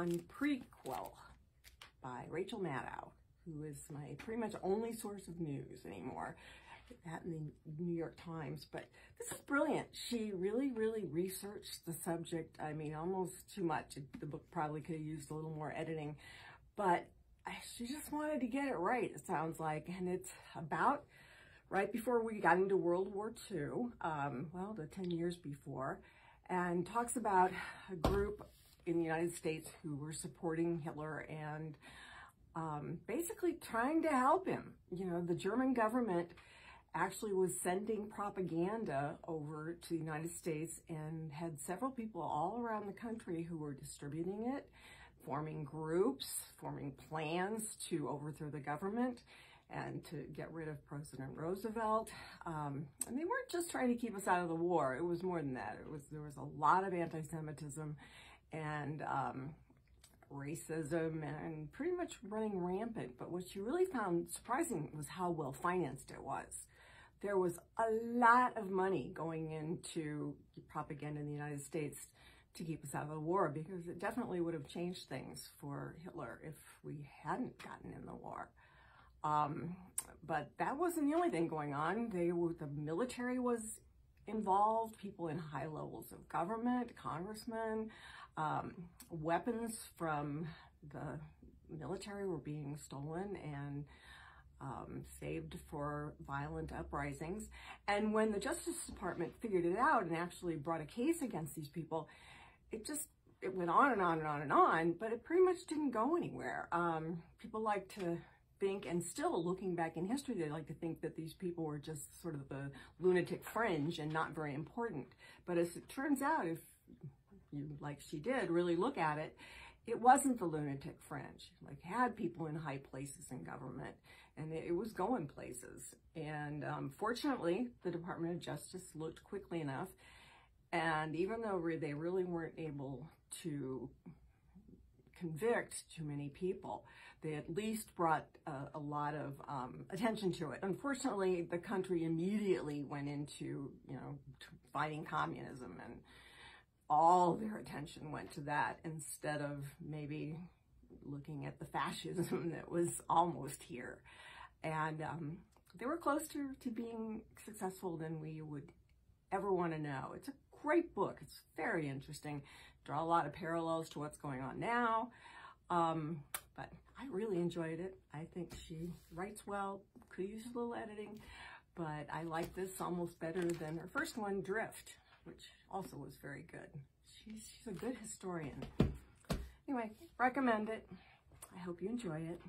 on Prequel by Rachel Maddow, who is my pretty much only source of news anymore. That in the New York Times, but this is brilliant. She really researched the subject. I mean, almost too much. The book probably could have used a little more editing, but she just wanted to get it right, it sounds like. And it's about right before we got into World War II, well, the 10 years before, and talks about a group in the United States who were supporting Hitler and basically trying to help him. You know, the German government actually was sending propaganda over to the United States and had several people all around the country who were distributing it, forming groups, forming plans to overthrow the government and to get rid of President Roosevelt. And they weren't just trying to keep us out of the war. It was more than that. There was a lot of anti-Semitism and racism and pretty much running rampant. But what she really found surprising was how well financed it was. There was a lot of money going into propaganda in the United States to keep us out of the war, because it definitely would have changed things for Hitler if we hadn't gotten in the war. But that wasn't the only thing going on. The military was involved, people in high levels of government, congressmen, weapons from the military were being stolen and saved for violent uprisings. And when the Justice Department figured it out and actually brought a case against these people, it went on and on and on and on, but it pretty much didn't go anywhere. People like to think, and still looking back in history, they like to think that these people were just sort of the lunatic fringe and not very important. But as it turns out, if you, like she did, really look at it, it wasn't the lunatic fringe. Like, had people in high places in government, and it was going places. And fortunately, the Department of Justice looked quickly enough, and even though they really weren't able to convict too many people, they at least brought a lot of attention to it. Unfortunately, the country immediately went into, you know, fighting communism, and all their attention went to that instead of maybe looking at the fascism that was almost here. And they were closer to being successful than we would ever want to know. It's a great book. It's very interesting. Draw a lot of parallels to what's going on now. But I really enjoyed it. I think she writes well, could use a little editing, but I like this almost better than her first one, Drift, which also was very good. She's a good historian. Anyway, recommend it. I hope you enjoy it.